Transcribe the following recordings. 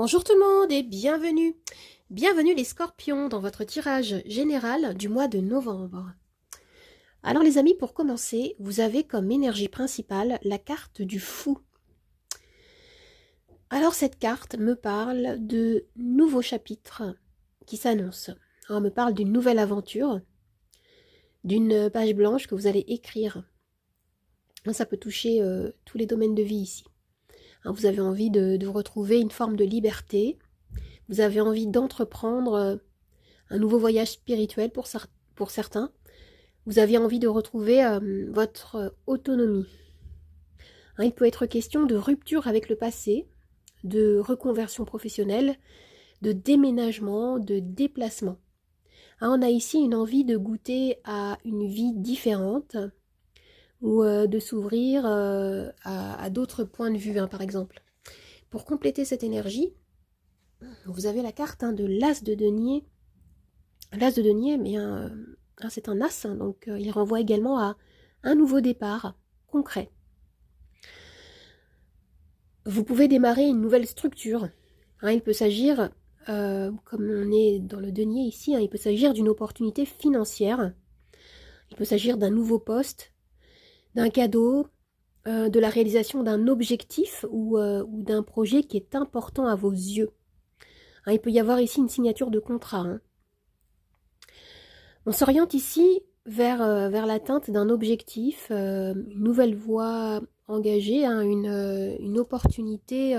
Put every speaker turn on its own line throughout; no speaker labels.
Bonjour tout le monde et bienvenue. Bienvenue les scorpions dans votre tirage général du mois de novembre. Alors les amis, pour commencer, vous avez comme énergie principale la carte du fou. Alors cette carte me parle de nouveaux chapitres qui s'annoncent. On me parle d'une nouvelle aventure, d'une page blanche que vous allez écrire. Ça peut toucher tous les domaines de vie ici. Vous avez envie de retrouver une forme de liberté. Vous avez envie d'entreprendre un nouveau voyage spirituel pour certains. Vous avez envie de retrouver votre autonomie. Il peut être question de rupture avec le passé, de reconversion professionnelle, de déménagement, de déplacement. On a ici une envie de goûter à une vie différente ou de s'ouvrir à d'autres points de vue, par exemple. Pour compléter cette énergie, vous avez la carte de l'As de denier. L'As de denier, c'est un As, donc il renvoie également à un nouveau départ concret. Vous pouvez démarrer une nouvelle structure. Il peut s'agir, comme on est dans le denier ici, il peut s'agir d'une opportunité financière. Il peut s'agir d'un nouveau poste, d'un cadeau, de la réalisation d'un objectif ou d'un projet qui est important à vos yeux. Il peut y avoir ici une signature de contrat. On s'oriente ici vers l'atteinte d'un objectif, une nouvelle voie engagée, une opportunité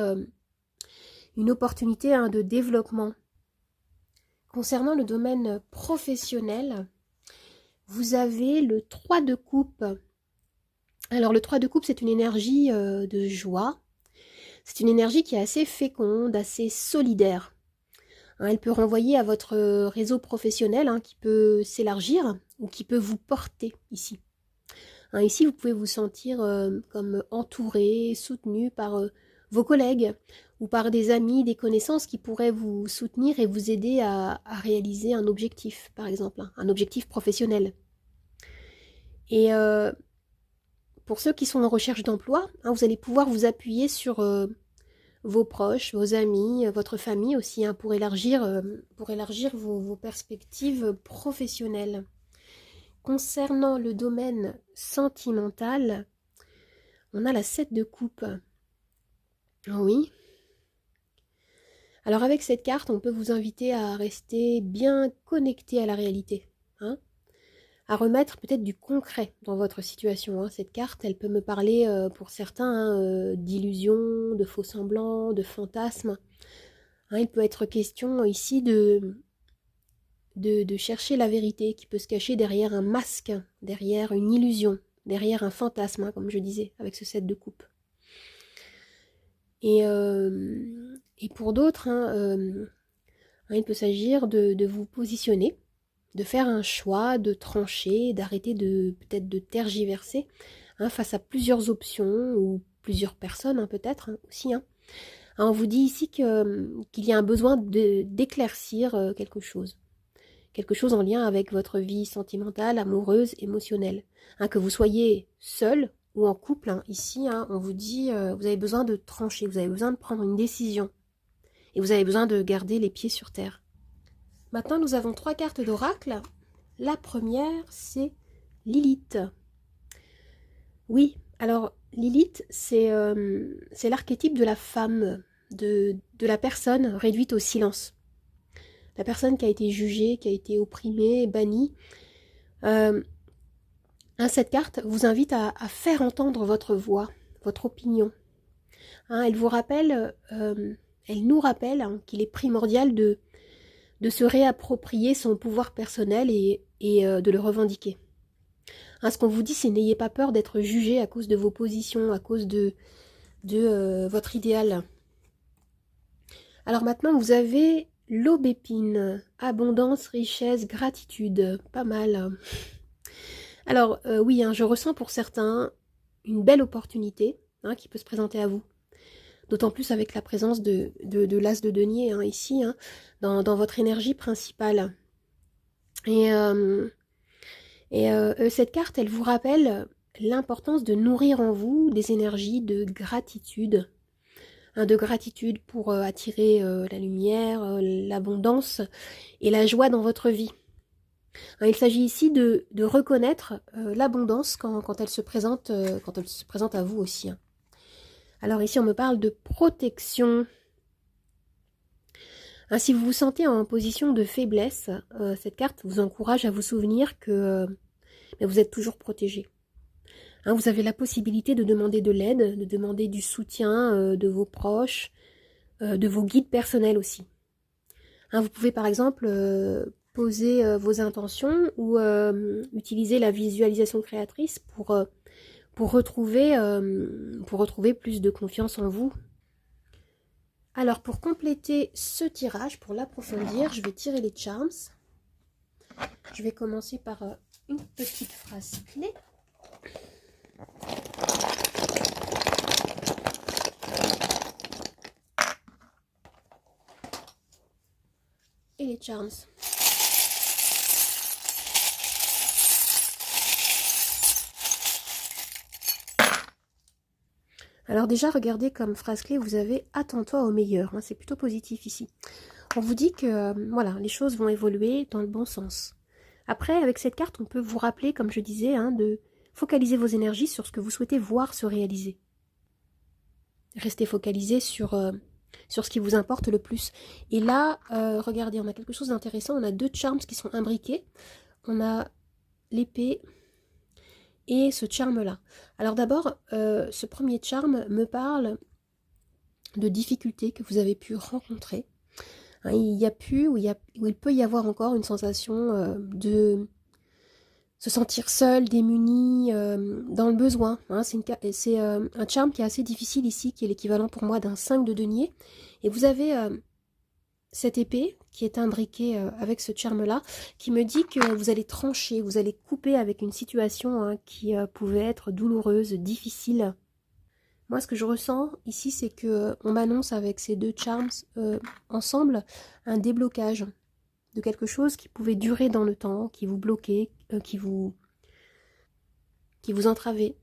de développement. Concernant le domaine professionnel, vous avez le 3 de coupe. Alors le 3 de coupe, c'est une énergie de joie. C'est une énergie qui est assez féconde, assez solidaire. Elle peut renvoyer à votre réseau professionnel qui peut s'élargir ou qui peut vous porter ici. Ici, vous pouvez vous sentir comme entouré, soutenu par vos collègues ou par des amis, des connaissances qui pourraient vous soutenir et vous aider à réaliser un objectif, par exemple, un objectif professionnel. Et pour ceux qui sont en recherche d'emploi, vous allez pouvoir vous appuyer sur vos proches, vos amis, votre famille aussi, pour élargir vos perspectives professionnelles. Concernant le domaine sentimental, on a la 7 de coupe. Oui. Alors avec cette carte, on peut vous inviter à rester bien connecté à la réalité. À remettre peut-être du concret dans votre situation. Cette carte, elle peut me parler pour certains d'illusions, de faux semblants, de fantasmes. Il peut être question ici de chercher la vérité qui peut se cacher derrière un masque, derrière une illusion, derrière un fantasme, comme je disais, avec ce 7 de coupe. Et pour d'autres, il peut s'agir de vous positionner, de faire un choix, de trancher, d'arrêter peut-être de tergiverser face à plusieurs options ou plusieurs personnes peut-être aussi. On vous dit ici qu'il y a un besoin d'éclaircir quelque chose en lien avec votre vie sentimentale, amoureuse, émotionnelle. Que vous soyez seul ou en couple, ici on vous dit vous avez besoin de trancher, vous avez besoin de prendre une décision et vous avez besoin de garder les pieds sur terre. Maintenant, nous avons 3 cartes d'oracle. La première, c'est Lilith. Oui, alors Lilith, c'est l'archétype de la femme, de la personne réduite au silence. La personne qui a été jugée, qui a été opprimée, bannie. Cette carte vous invite à faire entendre votre voix, votre opinion. Elle vous rappelle, elle nous rappelle qu'il est primordial de se réapproprier son pouvoir personnel et de le revendiquer. Ce qu'on vous dit, c'est n'ayez pas peur d'être jugé à cause de vos positions, à cause de votre idéal. Alors maintenant, vous avez l'aubépine, abondance, richesse, gratitude, pas mal. Alors oui, je ressens pour certains une belle opportunité qui peut se présenter à vous. D'autant plus avec la présence de l'as de denier ici, dans votre énergie principale. Et cette carte, elle vous rappelle l'importance de nourrir en vous des énergies de gratitude, de gratitude pour attirer la lumière, l'abondance et la joie dans votre vie. Il s'agit ici de reconnaître l'abondance quand elle se présente à vous aussi. Alors ici, on me parle de protection. Si vous vous sentez en position de faiblesse, cette carte vous encourage à vous souvenir que vous êtes toujours protégé. Vous avez la possibilité de demander de l'aide, de demander du soutien de vos proches, de vos guides personnels aussi. Vous pouvez par exemple poser vos intentions ou utiliser la visualisation créatrice pour retrouver plus de confiance en vous. Alors pour compléter ce tirage, pour l'approfondir, je vais tirer les charms. Je vais commencer par une petite phrase clé. Et les charms. Alors déjà, regardez comme phrase clé, vous avez « Attends-toi au meilleur ». C'est plutôt positif ici. On vous dit que voilà, les choses vont évoluer dans le bon sens. Après, avec cette carte, on peut vous rappeler, comme je disais, de focaliser vos énergies sur ce que vous souhaitez voir se réaliser. Restez focalisé sur ce qui vous importe le plus. Et là, regardez, on a quelque chose d'intéressant. On a 2 charms qui sont imbriqués. On a l'épée et ce charme-là. Alors d'abord, ce premier charme me parle de difficultés que vous avez pu rencontrer. Il peut y avoir encore une sensation de se sentir seul, démuni, dans le besoin. C'est un charme qui est assez difficile ici, qui est l'équivalent pour moi d'un 5 de denier. Et vous avez cette épée qui est imbriquée avec ce charme-là, qui me dit que vous allez trancher, vous allez couper avec une situation qui pouvait être douloureuse, difficile. Moi, ce que je ressens ici, c'est que on m'annonce avec ces 2 charms ensemble un déblocage de quelque chose qui pouvait durer dans le temps, qui vous bloquait, qui vous entravait.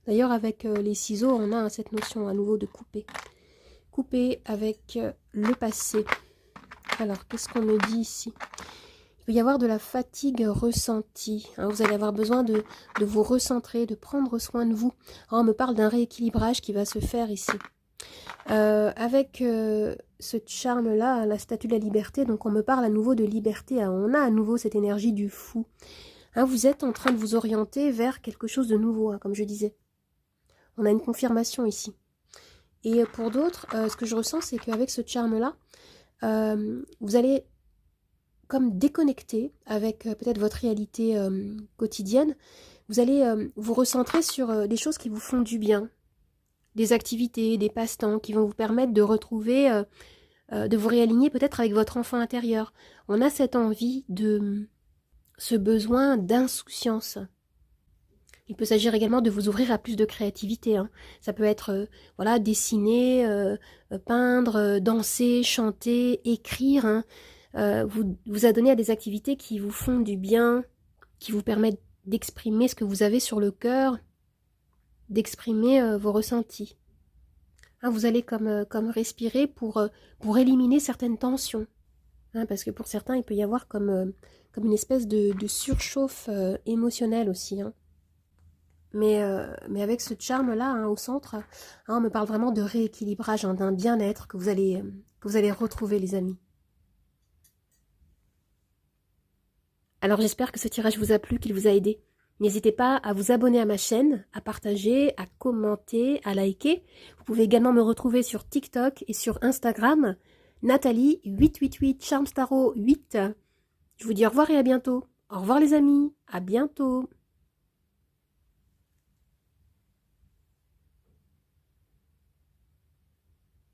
D'ailleurs, avec les ciseaux, on a cette notion à nouveau de couper. Couper avec le passé. Alors, qu'est-ce qu'on me dit ici? Il peut y avoir de la fatigue ressentie. Vous allez avoir besoin de vous recentrer, de prendre soin de vous. On me parle d'un rééquilibrage qui va se faire ici. Avec ce charme-là, la statue de la liberté, donc on me parle à nouveau de liberté. On a à nouveau cette énergie du fou. Vous êtes en train de vous orienter vers quelque chose de nouveau, comme je disais. On a une confirmation ici. Et pour d'autres, ce que je ressens, c'est qu'avec ce charme-là, vous allez comme déconnecter avec peut-être votre réalité quotidienne. Vous allez vous recentrer sur des choses qui vous font du bien. Des activités, des passe-temps qui vont vous permettre de retrouver, de vous réaligner peut-être avec votre enfant intérieur. On a cette envie ce besoin d'insouciance. Il peut s'agir également de vous ouvrir à plus de créativité. Ça peut être dessiner, peindre, danser, chanter, écrire. Vous adonner à des activités qui vous font du bien, qui vous permettent d'exprimer ce que vous avez sur le cœur, d'exprimer vos ressentis. Vous allez comme respirer pour éliminer certaines tensions. Parce que pour certains, il peut y avoir comme une espèce de surchauffe émotionnelle aussi. Mais avec ce charme-là au centre, on me parle vraiment de rééquilibrage, d'un bien-être que vous allez retrouver, les amis. Alors j'espère que ce tirage vous a plu, qu'il vous a aidé. N'hésitez pas à vous abonner à ma chaîne, à partager, à commenter, à liker. Vous pouvez également me retrouver sur TikTok et sur Instagram, Nathalie888 Charms Tarot 8. Je vous dis au revoir et à bientôt. Au revoir les amis, à bientôt.